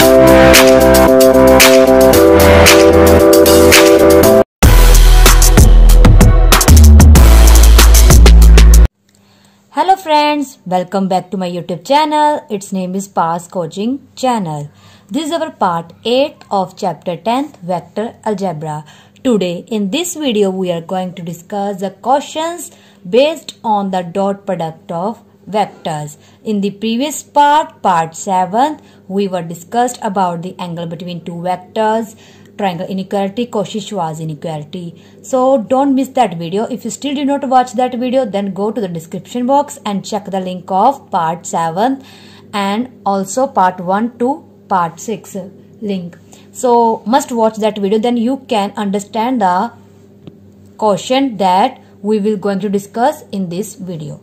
Hello friends, welcome back to my YouTube channel. Its name is Pass Coaching Channel. This is our part 8 of chapter 10th Vector Algebra. Today in this video we are going to discuss the questions based on the dot product of vectors. In the previous part 7, we were discussed about the angle between two vectors, triangle inequality, Cauchy-Schwarz inequality. So don't miss that video. If you still did not watch that video, then go to the description box and check the link of part 7 and also part 1 to part 6 link. So must watch that video, then you can understand the question that we will going to discuss in this video.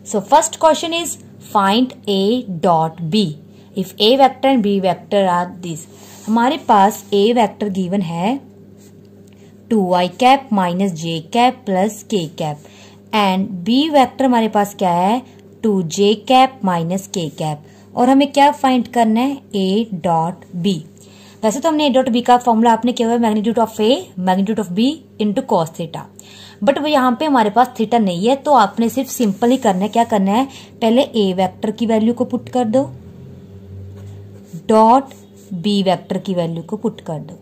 So first question is find A dot B. If A vector and B vector are these. हमारे पास A vector given है 2i cap minus j cap plus k cap and B vector हमारे पास क्या है 2j cap minus k cap और हमें क्या find करना है A डॉट B. वैसे तो हमने A डॉट B का फॉर्मूला आपने किया हुआ है magnitude of A magnitude of B into cos theta, but वो यहाँ पे हमारे पास थीटा नहीं है तो आपने सिर्फ सिंपल ही करना है. क्या करना है, पहले A वेक्टर की वैल्यू को पुट कर दो डॉट B वेक्टर की वैल्यू को पुट कर दो.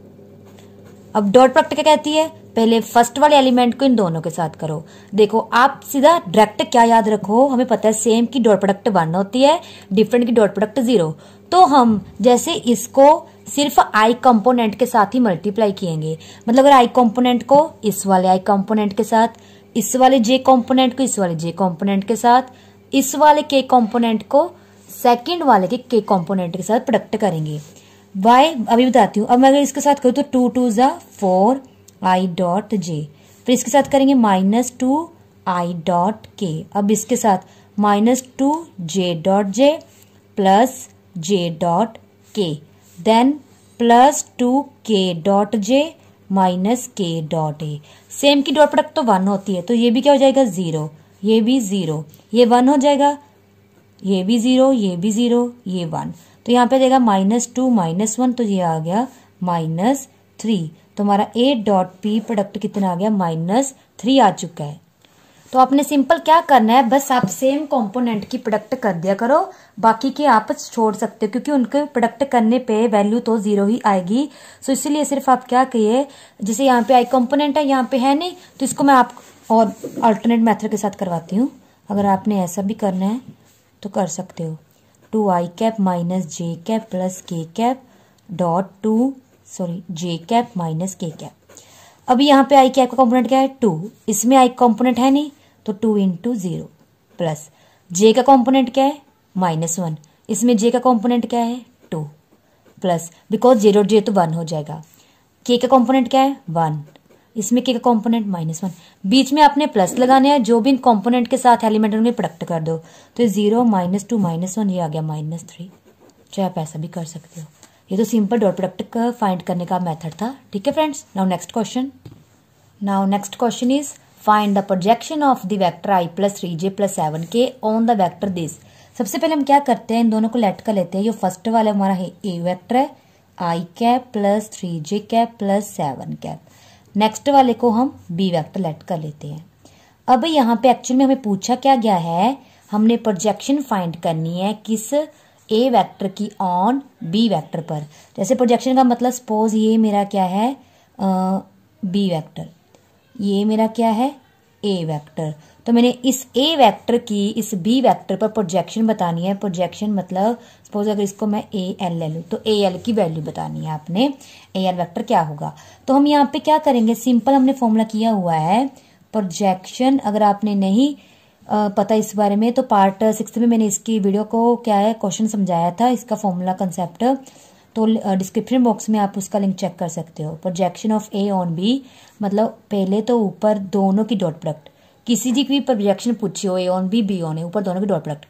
अब डॉट प्रोडक्ट क्या कहती है, पहले फर्स्ट वाले एलिमेंट को इन दोनों के साथ करो. देखो आप सीधा डायरेक्ट क्या याद रखो, हमें पता है सेम की डॉट प्रोडक्ट 1 होती है, डिफरेंट की डॉट प्रोडक्ट 0. तो हम जैसे इसको सिर्फ आई कंपोनेंट के साथ ही मल्टीप्लाई किएंगे. मतलब अगर आई कंपोनेंट को इस वाले आई कंपोनेंट के साथ, इस वाले जे कंपोनेंट को इस वाले जे कंपोनेंट के साथ, इस वाले के कंपोनेंट को सेकेंड वाले के कंपोनेंट के साथ प्रोडक्ट करेंगे. वाई अभी बताती हूँ. अब मैं अगर इसके साथ करूँ तो 2 2 4 आई डॉट जे, फिर इसके साथ करेंगे माइनस 2 आई डॉट के. अब इसके साथ minus 2 J dot J plus J dot के, देन प्लस 2 के डॉट जे माइनस के डॉट ए. सेम की डॉट प्रोडक्ट तो 1 होती है तो ये भी क्या हो जाएगा 0, ये भी 0, ये 1 हो जाएगा, ये भी 0, ये भी 0, ये 1. तो यहाँ पे देगा -2 -1 तो ये आ गया -3. तो हमारा A डॉट P प्रोडक्ट कितना आ गया -3 आ चुका है. तो आपने सिंपल क्या करना है, बस आप सेम कंपोनेंट की प्रोडक्ट कर दिया करो, बाकी के आप छोड़ सकते हो क्योंकि उनके प्रोडक्ट करने पे वैल्यू तो 0 ही आएगी. सो इसीलिए सिर्फ आप क्या कहिए, जैसे यहाँ पे आई कंपोनेंट है यहाँ पे है नहीं तो इसको मैं आप और अल्टरनेट मेथड के साथ करवाती हूँ. अगर आपने ऐसा भी करना है तो कर सकते हो. 2i कैप माइनस जे कैप प्लस के cap dot J cap minus के कैप. अभी यहाँ पे आई कैप का कंपोनेंट क्या है 2, इसमें आई कंपोनेंट है नहीं तो 2 इंटू 0 प्लस जे का कंपोनेंट क्या है -1, इसमें जे का कंपोनेंट क्या है 2 प्लस बिकॉज 0 जे तो 1 हो जाएगा. के का कंपोनेंट क्या है 1, इसमें के का कंपोनेंट -1, बीच में आपने प्लस लगाने हैं, जो भी कंपोनेंट के साथ एलिमेंट उनके प्रोडक्ट कर दो. तो 0 -2 -1 ये आ गया -3. चाहे आप ऐसा भी कर सकते हो. ये तो सिंपल डॉट प्रोडक्ट का फाइंड करने का मेथड था. ठीक है friends. Now next question is find the projection of the vector i plus 3j plus 7k on the vector this. सबसे पहले हम क्या करते हैं, इन दोनों को लेट कर लेते हैं. ये फर्स्ट वाला हमारा है a वेक्टर है i cap plus 3j cap plus 7 cap. Next वाले को हम बी वेक्टर लेट कर लेते हैं. अब यहाँ पे एक्चुअली में हमें पूछा क्या गया है, हमने प्रोजेक्शन फाइंड करनी है किस ए वेक्टर की ऑन बी वेक्टर पर. जैसे प्रोजेक्शन का मतलब सपोज ये मेरा क्या है बी वेक्टर, ये मेरा क्या है ए वेक्टर, तो मैंने इस ए वेक्टर की इस बी वेक्टर पर प्रोजेक्शन बतानी है. प्रोजेक्शन मतलब सपोज अगर इसको मैं ए एल ले लूँ तो ए एल की वैल्यू बतानी है आपने, ए एल वेक्टर क्या होगा. तो हम यहाँ पे क्या करेंगे, सिंपल हमने फॉर्मूला किया हुआ है प्रोजेक्शन. अगर आपने नहीं पता इस बारे में तो पार्ट 6 में मैंने इसकी वीडियो को क्या है क्वेश्चन समझाया था, इसका फॉर्मूला कंसेप्ट, तो डिस्क्रिप्शन बॉक्स में आप उसका लिंक चेक कर सकते हो. Projection of a on b मतलब पहले तो ऊपर दोनों की डॉट प्रोडक्ट, किसी की प्रोजेक्शन पूछी हो ए ऑन बी ऑन ए, ऊपर दोनों की डॉट प्रोडक्ट.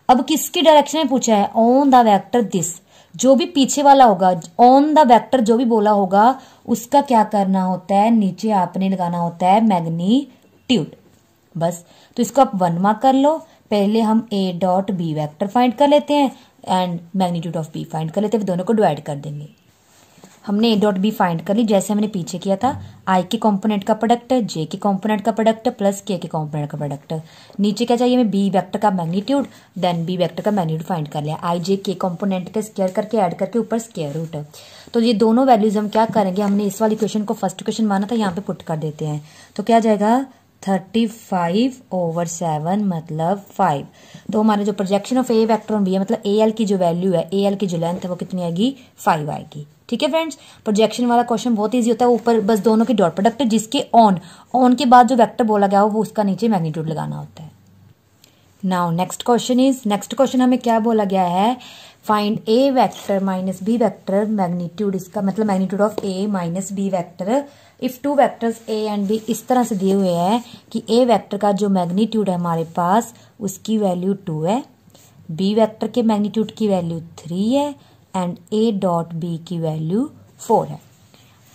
अब किसकी डायरेक्शन में पूछा है, ऑन द वेक्टर दिस, जो भी पीछे वाला होगा ऑन द वेक्टर जो भी बोला होगा उसका क्या करना होता है, नीचे आपने लगाना होता है मैग्नीट्यूड. बस तो इसको आप 1 मार्क कर लो. पहले हम ए डॉट बी वेक्टर फाइंड कर लेते हैं. And magnitude of b find कर लेते हैं, दोनों को डिवाइड कर देंगे। हमने ए डॉट बी फाइंड कर ली जैसे हमने पीछे किया था। आई के कॉम्पोनेंट का प्रोडक्ट है, जे के कॉम्पोनेंट का प्रोडक्ट प्लस के कॉम्पोनेंट का प्रोडक्ट। नीचे क्या चाहिए हमें, बी वेक्टर का मैग्नीट्यूड, देन बी वेक्टर का मैग्नीट्यूड फाइंड कर लिया। आई जे के कॉम्पोनेंट के स्क्वायर करके ऐड करके ऊपर स्क्वायर रूट। तो ये दोनों वैल्यूज हम क्या करेंगे, हमने इस वाली इक्वेशन को फर्स्ट इक्वेशन माना था, यहाँ पे पुट कर देते हैं। तो क्या जाएगा 35/7 मतलब 5। तो हमारा जो projection of a vector on b है, मतलब ए एल की जो वैल्यू है, ए एल की जो लेंथ है वो कितनी आएगी, 5 आएगी। ठीक है फ्रेंड्स, प्रोजेक्शन वाला क्वेश्चन बहुत इजी होता है, ऊपर बस दोनों की डॉट प्रोडक्ट है, जिसके ऑन के बाद जो वेक्टर बोला गया हो वो उसका नीचे मैग्नीट्यूड लगाना होता है। नाउ नेक्स्ट क्वेश्चन हमें क्या बोला गया है, find a vector minus b vector magnitude, इसका मतलब magnitude of a minus b vector if two vectors A and b इस तरह से दिए हुए हैं कि ए वेक्टर का जो मैग्नीट्यूड है हमारे पास उसकी वैल्यू 2 है, बी वेक्टर के मैग्नीट्यूड की वैल्यू 3 है एंड ए डॉट बी की वैल्यू 4 है।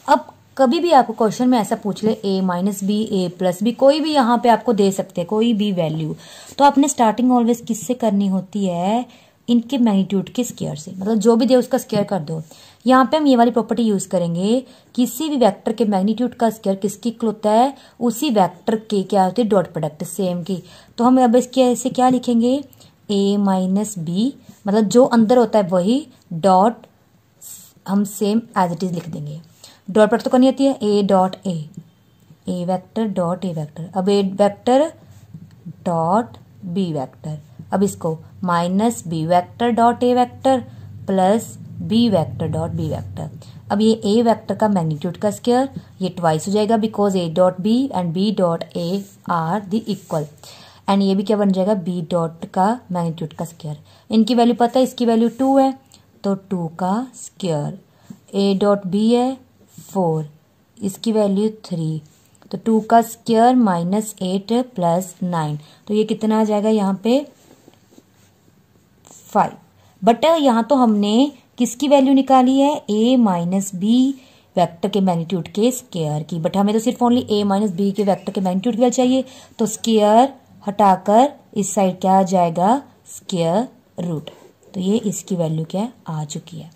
अब कभी भी आपको क्वेश्चन में ऐसा पूछ ले ए माइनस बी, ए प्लस बी, कोई भी यहाँ पे आपको दे सकते हैं कोई भी वैल्यू, तो आपने स्टार्टिंग ऑलवेज किससे करनी होती है, इनके मैग्नीट्यूड के स्क्वायर से, मतलब जो भी दे उसका स्क्वायर कर दो। यहाँ पे हम ये वाली प्रॉपर्टी यूज करेंगे, किसी भी वेक्टर के मैग्नीट्यूड का स्क्वायर किसकी इक्वल होता है, उसी वेक्टर के क्या होती है डॉट प्रोडक्ट सेम की। तो हम अब इसके ऐसे क्या लिखेंगे, ए माइनस बी, मतलब जो अंदर होता है वही डॉट हम सेम एज इट इज लिख देंगे। डॉट प्रोडक्ट तो करनी होती है a dot a vector dot a vector, अब ए वेक्टर डॉट बी वेक्टर, अब इसको minus b vector dot a vector plus B vector dot b vector. अब ये ए वेक्टर का मैग्नीट्यूड का स्क्वायर ये ट्वाइस हो जाएगा because a dot b and b dot a are the equal, and ये भी क्या बन जाएगा बी डॉट का मैग्नीट्यूड का स्क्वायर। इनकी वैल्यू पता है, इसकी वैल्यू 2 है तो 2 का स्क्वायर, ए डॉट बी है 4, इसकी वैल्यू 3, तो 2 का स्क्वायर माइनस 8 प्लस 9, तो ये कितना आ जाएगा यहाँ पे 5। बट यहाँ तो हमने किसकी वैल्यू निकाली है, ए माइनस बी वेक्टर के मैग्नीट्यूड के स्क्वायर की, बट हमें तो सिर्फ ओनली ए माइनस बी के वेक्टर के मैग्नीट्यूड की वैल्यू चाहिए, तो स्क्वायर हटाकर इस साइड क्या आ जाएगा स्क्वायर रूट, तो ये इसकी वैल्यू क्या आ चुकी है।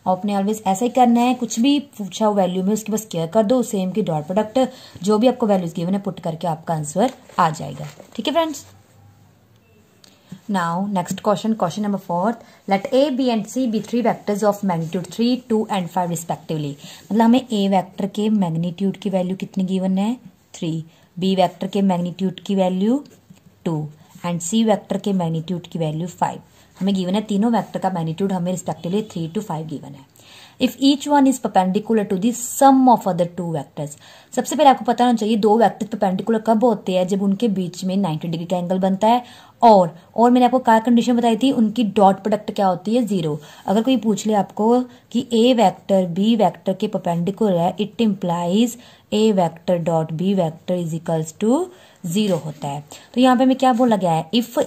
आपने ऑलवेज ऐसा ही करना है, कुछ भी पूछा हो वैल्यू में उसके बाद स्क्वायर कर दो, सेम की डॉट प्रोडक्ट जो भी आपको वैल्यूज गिवन है पुट करके आपका आंसर आ जाएगा। ठीक है friends, now next question number 4, let a b and c be 3 vectors of magnitude 3, 2 and 5 respectively. मतलब हमें ए वेक्टर के मैग्नीट्यूड की वैल्यू कितनी गिवन है 3, बी वेक्टर के मैग्नीट्यूड की वैल्यू 2 एंड सी वेक्टर के मैग्नीट्यूड की वैल्यू 5। हमें गिवन है तीनों वेक्टर का मैग्नीट्यूड हमें रिस्पेक्टिवली 3 to 5 गिवन है। If each one is perpendicular to the sum of other 2 vectors, सबसे पहले आपको पता होना चाहिए दो वेक्टर परपेंडिकुलर कब होते हैं, जब उनके बीच में 90 डिग्री का एंगल बनता है, और मैंने आपको क्या कंडीशन बताई थी, उनकी डॉट प्रोडक्ट क्या होती है 0। अगर कोई पूछ ले आपको कि ए वेक्टर बी वेक्टर के परपेंडिकुलर है, it implies a vector dot b vector is equals to 0 होता है। तो यहाँ पे हमें क्या बोला गया है, इफ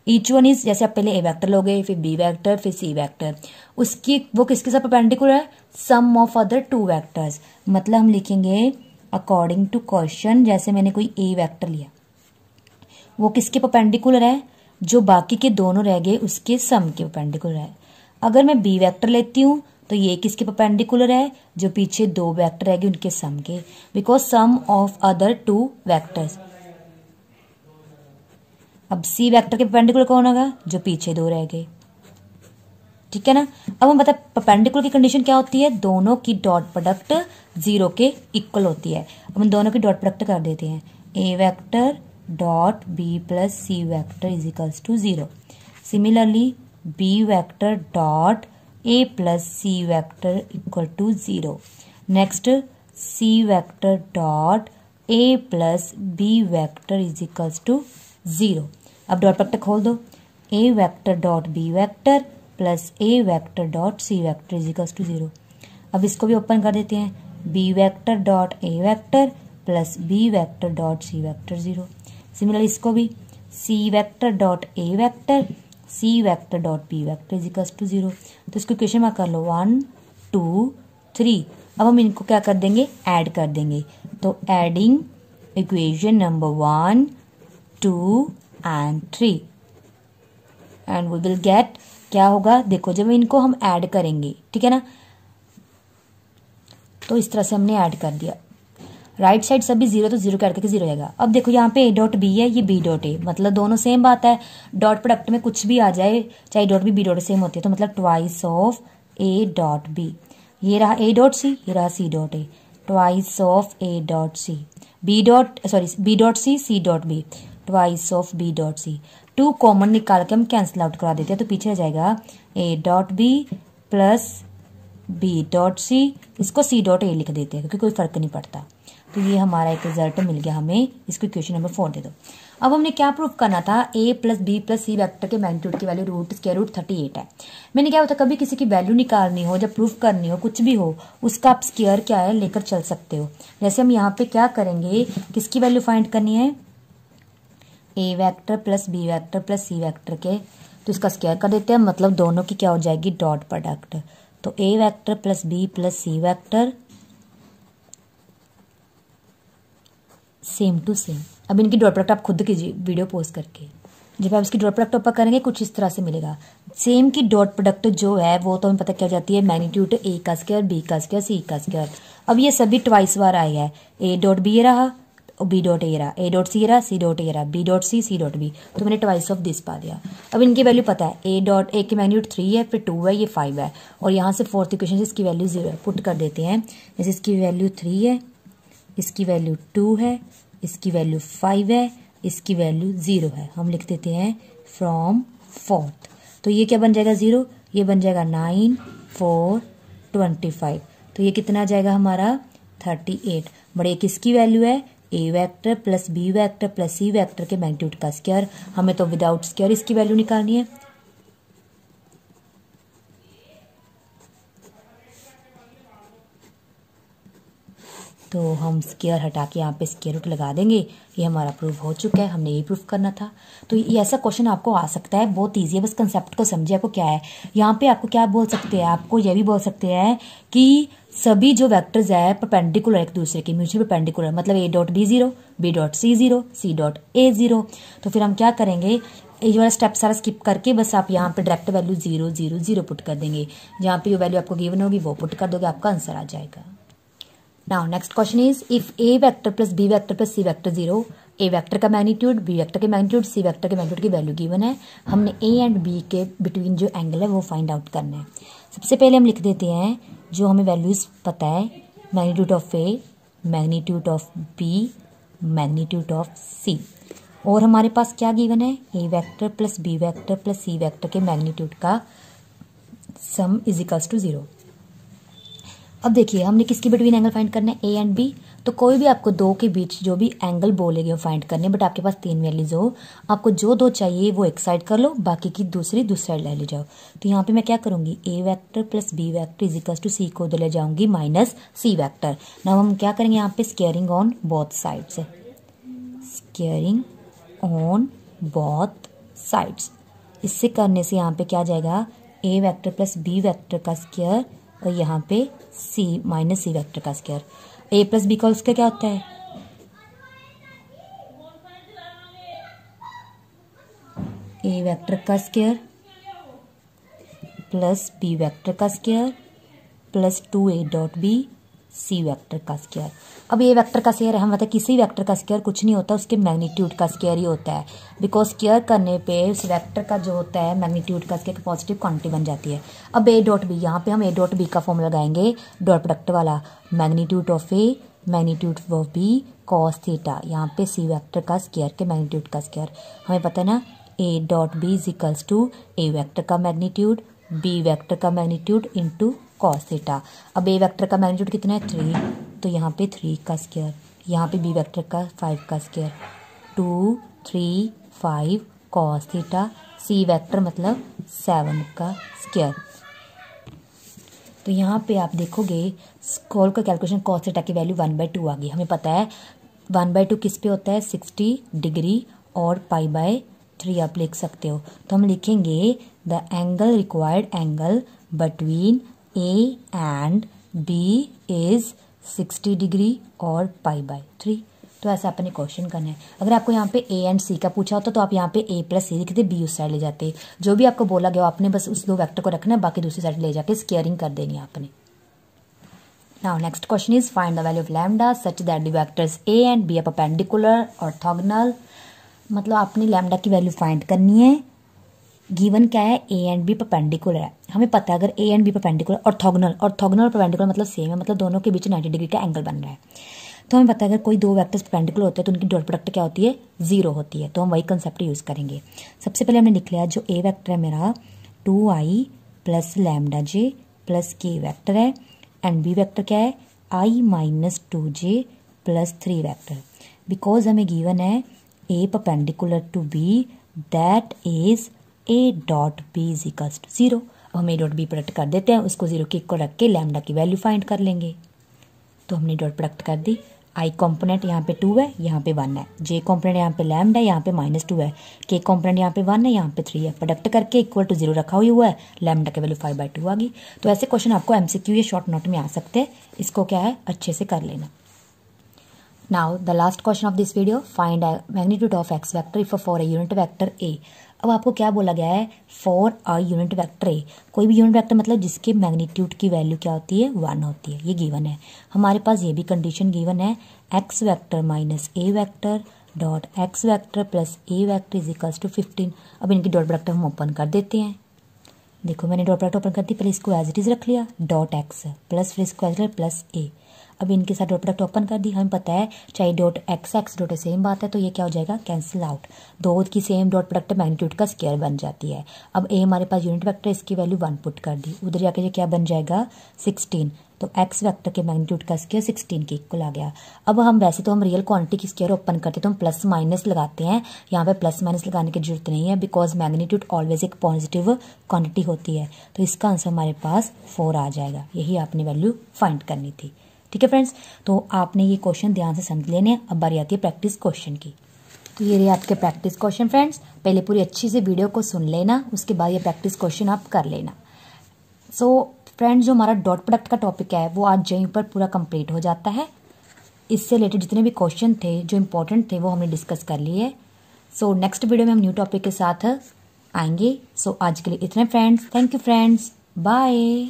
ईच वन इज जैसे आप पहले ए वेक्टर लोगे, फिर बी वेक्टर, फिर सी वेक्टर, उसकी वो किसके साथ परपेंडिकुलर है, सम ऑफ अदर 2 वेक्टर्स। मतलब हम लिखेंगे अकॉर्डिंग टू क्वेश्चन, जैसे मैंने कोई ए वेक्टर लिया वो किसके परपेंडिकुलर है, जो बाकी के दोनों रह गए उसके सम के परपेंडिकुलर है। अगर मैं बी वेक्टर लेती हूं तो ये किसके परपेंडिकुलर है, जो पीछे 2 वेक्टर रह गए उनके सम के, because sum of other 2 vectors. अब सी वेक्टर के परपेंडिकुलर कौन होगा, जो पीछे 2 रह गए। ठीक है ना। अब हम बता परपेंडिकुलर की कंडीशन क्या होती है, दोनों की डॉट प्रोडक्ट 0 के इक्वल होती है। अब हम दोनों की डॉट प्रोडक्ट कर देते हैं, a vector dot b plus c vector is equals to 0। Similarly b vector dot a plus c vector equal to 0। Next c vector dot a plus B vector is equals to 0। अब dot product खोल दो, a vector dot b vector plus a vector dot c vector is equals to 0। अब इसको भी open कर देते हैं, b vector dot a vector plus B vector dot c vector 0। Similarly इसको भी c vector dot a vector c vector dot b vector is equals to 0। तो इसको इक्वेशन में कर लो 1 2 3। अब हम इनको क्या कर देंगे, ऐड कर देंगे। तो adding equation number 1 2 and 3। And we will get क्या होगा, देखो जब इनको हम ऐड करेंगे, ठीक है ना, तो इस तरह से हमने ऐड कर दिया, राइट साइड सभी जीरो, तो जीरो का ऐड करके जीरो जाएगा। अब देखो यहाँ पे ए डॉट बी है, ये बी डॉट ए, मतलब दोनों सेम बात है। डॉट प्रोडक्ट में कुछ भी आ जाए, चाहे डॉट बी डॉट सेम होती है, तो मतलब twice of a dot b. ये रहा ए डॉट सी, ये रहा c dot a, twice of a dot c, b dot c dot b, twice of b dot c. Two common निकाल के हम कैंसिल आउट करा देते हैं, तो पीछे आ जाएगा a dot b plus b dot c, इसको सी डॉट ए लिख देते हैं क्योंकि कोई फर्क नहीं पड़ता। तो ये हमारा एक रिजल्ट मिल गया हमें, इसको इक्वेशन नंबर 4 दे दो। अब हमने क्या प्रूफ करना था, a plus b plus c vector के मैग्नीट्यूड की वैल्यू रूट स्क्वायर रूट 38 है। मैंने क्या होता, कभी किसी की वैल्यू निकालनी हो, जब प्रूफ करनी हो, कुछ भी हो, उसका आप स्क्वायर क्या है लेकर चल सकते हो। जैसे हम यहाँ पे क्या करेंगे, किसकी वैल्यू फाइंड करनी है, a vector plus b vector plus c vector के, तो इसका स्क्वायर कर देते हैं, मतलब दोनों की क्या हो जाएगी, डॉट प्रोडक्ट। तो a vector plus b plus c vector same to same. अब इनकी डॉट प्रोडक्ट आप खुद कीजिए वीडियो पोस्ट करके, जब आप इसकी डॉट प्रोडक्ट ऊपर करेंगे कुछ इस तरह से मिलेगा। सेम की डॉट प्रोडक्ट जो है वो तो हमें पता क्या जाती है, मैग्नीट्यूड ए का स्क्वायर बी का स्क्वायर सी का स्क्वायर। अब ये सभी ट्वाइस बार आए हैं, ए डॉट बी रहा, बी डॉट ए रहा, ए डॉट सी रहा, सी डॉट ए रहा, b dot c dot b, तो मैंने ट्वाइस ऑफ दिस पा दिया। अब इनकी वैल्यू पता है, ए डॉट ए की मैग्नीट्यूड 3 है, फिर 2 है, ये 5 है, और यहाँ से फोर्थ इक्वेशन से इसकी वैल्यू 0 है, पुट कर देते हैं। जैसे इसकी वैल्यू 3 है, इसकी वैल्यू 2 है, इसकी वैल्यू 5 है, इसकी वैल्यू 0 है, हम लिख देते हैं फ्रॉम फोर्थ। तो ये क्या बन जाएगा 0, ये बन जाएगा 9 4 25, तो ये कितना आ जाएगा हमारा 38। बड़े किसकी वैल्यू है, ए vector plus B vector plus c vector के मैग्नीट्यूड का स्क्वायर। हमें तो विदाउट स्क्वायर इसकी वैल्यू निकालनी है। तो हम स्क्वायर हटा के यहाँ पे स्क्वायर रूट लगा देंगे। ये हमारा प्रूफ हो चुका है, हमने यही प्रूफ करना था। तो ये ऐसा क्वेश्चन आपको आ सकता है, बहुत ईजी है, बस कंसेप्ट को समझिए। आपको क्या है यहाँ पे, आपको क्या बोल सकते हैं, आपको ये भी बोल सकते हैं कि सभी जो वेक्टर्स है परपेंडिकुलर एक दूसरे के, म्यूचुअल परपेंडिकुलर, मतलब a dot b 0, b dot c 0, c dot a 0। तो फिर हम क्या करेंगे, ये वाला स्टेप सारा स्किप करके बस आप यहाँ पे डायरेक्ट वैल्यू 0 0 0 पुट कर देंगे। जहाँ पे जो वैल्यू आपको गिवन होगी वो पुट कर दोगे, आपका आंसर आ जाएगा। Now next question is, if a vector plus b vector plus c vector 0, a vector का मैग्नीट्यूड, b वेक्टर के मैग्नीट्यूड, c वेक्टर के मैग्नीट्यूड की वैल्यू गिवन है। हमने a एंड b के बिटवीन जो एंगल है वो फाइंड आउट करना है। सबसे पहले हम लिख देते हैं जो हमें वैल्यूज पता है, magnitude of a, magnitude of b, magnitude of c, और हमारे पास क्या गिवन है, a vector plus b vector plus c vector के मैग्नीट्यूड का सम इज इक्वल्स टू 0। अब देखिए हमने किसकी बिटवीन एंगल फाइंड करना है, ए एंड बी। तो कोई भी आपको दो के बीच जो भी एंगल बोलेगे वो फाइंड करने, बट आपके पास 3 वैल्यूज हो, आपको जो दो चाहिए वो एक साइड कर लो, बाकी की दूसरी साइड ले ले जाओ। तो यहाँ पे मैं क्या करूंगी, a vector plus B vector is equals to c को उधर ले जाऊंगी माइनस सी वेक्टर। नाउ हम क्या करेंगे यहाँ पे, squaring on both sides, squaring on both sides. इससे करने से यहाँ पे क्या जाएगा, A vector plus B vector का स्क्वायर, और यहाँ पे सी माइनस सी वेक्टर का स्क्वायर। ए प्लस बी का उसका क्या होता है, ए वेक्टर का स्क्वायर प्लस बी वेक्टर का square plus 2a dot B C vector का स्क्वायर। अब ए वेक्टर का स्क्वायर हम बताए, किसी वेक्टर का स्क्वायर कुछ नहीं होता, उसके मैग्नीट्यूड का स्क्वायर ही होता है, बिकॉज स्क्वायर करने पे उस वेक्टर का जो होता है मैग्नीट्यूड का स्क्वायर पॉजिटिव क्वांटिटी बन जाती है। अब ए डॉट बी, यहाँ पे हम ए डॉट बी का फॉर्मूला लगाएंगे, डॉट प्रोडक्ट वाला, magnitude of A magnitude of B cos theta, यहाँ पे सी वेक्टर का स्क्वायर के मैग्नीट्यूड का स्क्वायर। हमें पता है ना, A dot B is equals to A vector का मैग्नीट्यूड, बी वेक्टर का मैग्नीट्यूड इंटू कॉस थीटा। अब ए वेक्टर का मैग्नीट्यूड कितना है 3, तो यहाँ पे 3 का स्क्वायर, यहाँ पे बी वेक्टर का 5 का square, 2 3 5 cos theta, C vector मतलब 7 का स्क्वायर। तो यहाँ पे आप देखोगे स्क्वायर का कैलकुलेशन, कॉस थीटा की वैल्यू 1/2 आ गई। हमें पता है 1/2 किस पे होता है, 60 डिग्री, और π/3 आप लिख सकते हो। तो हम लिखेंगे the angle required angle between A and B is 60 degree और π/3। तो ऐसा अपने क्वेश्चन करना है। अगर आपको यहाँ पे ए एंड सी का पूछा होता तो आप यहाँ पे ए प्लस सी लिखते, बी उस साइड ले जाते। जो भी आपको बोला गया आपने बस उस 2 वेक्टर को रखना है, बाकी दूसरी साइड ले जाके स्केयरिंग कर देनी है आपने। Now next question is find the value of lambda such that the vectors A and B are perpendicular orthogonal. मतलब आपने लैम्डा की वैल्यू फाइंड करनी है। गिवन क्या है, ए एंड बी परपेंडिकुलर है। हमें पता है अगर A and B perpendicular, orthogonal और परपेंडिकुलर मतलब सेम है, मतलब दोनों के बीच 90 डिग्री का एंगल बन रहा है। तो हमें पता है अगर कोई 2 वेक्टर्स परपेंडिकुलर होते हैं तो उनकी डॉट प्रोडक्ट क्या होती है, 0 होती है। तो हम वही कंसेप्ट यूज करेंगे। सबसे पहले हमने लिख लिया जो ए वेक्टर है मेरा 2i plus lambda j plus k vector है, एंड बी वेक्टर क्या है i minus 2j plus 3 vector. Because हमें गिवन है a perpendicular to b that is a dot B is equals to 0। अब हम ए डॉट बी प्रोडक्ट कर देते हैं, उसको 0 के इक्वल रख के लैम्डा की वैल्यू फाइंड कर लेंगे। तो हमने डॉट प्रोडक्ट कर दी। आई कॉम्पोनेंट यहाँ पे 2 है, यहाँ पे 1 है। जे कॉम्पोनेंट यहाँ पे लैम्डा है, यहाँ पे -2 है। के कॉम्पोनेंट यहाँ पे 1 है, यहाँ पे 3 है। प्रोडक्ट करके इक्वल टू 0 रखा हुआ है, लैम्डा की वैल्यू 5/2 आ गई। तो ऐसे क्वेश्चन आपको MCQ या शॉर्ट नोट में आ सकते हैं। इसको क्या है अच्छे से कर लेना। Now the last question of this video, find a magnitude of x vector if for a unit vector a। अब आपको क्या बोला गया है, for a unit vector a। कोई भी यूनिट वेक्टर मतलब जिसके मैग्नीट्यूड की वैल्यू क्या होती है, 1 होती है। ये गिवन है हमारे पास। ये भी कंडीशन गिवन है, x vector minus a vector dot x vector plus a vector is equals to 15। अब इनकी डॉट प्रोडक्ट हम ओपन कर देते हैं। देखो मैंने डॉट प्रोडक्ट ओपन कर दी, पहले इसको एज इट इज रख लिया डॉट x प्लस फिर इसको एज इट प्लस a। अब इनके साथ डॉट प्रोडक्ट ओपन कर दी। हमें पता है चाहे dot x x dot same बात है, तो ये क्या हो जाएगा, कैंसिल आउट। 2 की सेम डॉट प्रोडक्ट मैग्नीट्यूड का स्क्वायर बन जाती है। अब ए हमारे पास यूनिट वेक्टर, इसकी वैल्यू 1 पुट कर दी। उधर जाके ये क्या बन जाएगा 16। तो एक्स वेक्टर के मैग्नीट्यूड का स्क्वायर 16 के इक्वल आ गया। अब हम वैसे तो हम रियल क्वांटिटी की स्क्वायर ओपन करते तो हम प्लस माइनस लगाते हैं, यहाँ पे प्लस माइनस लगाने की जरूरत नहीं है, बिकॉज मैग्नीट्यूड ऑलवेज एक पॉजिटिव क्वांटिटी होती है। तो इसका आंसर हमारे पास 4 आ जाएगा। यही आपने वैल्यू फाइंड करनी थी। ठीक है फ्रेंड्स, तो आपने ये क्वेश्चन ध्यान से समझ लेने। अब बारी आती है प्रैक्टिस क्वेश्चन की। तो ये रहे आपके प्रैक्टिस क्वेश्चन फ्रेंड्स। पहले पूरी अच्छी से वीडियो को सुन लेना, उसके बाद ये प्रैक्टिस क्वेश्चन आप कर लेना। सो फ्रेंड्स, जो हमारा डॉट प्रोडक्ट का टॉपिक है वो आज यहीं पर पूरा कंप्लीट हो जाता है। इससे रिलेटेड जितने भी क्वेश्चन थे जो इंपॉर्टेंट थे वो हमने डिस्कस कर लिए। सो नेक्स्ट वीडियो में हम न्यू टॉपिक के साथ आएंगे। सो आज के लिए इतने friends, thank you friends, bye.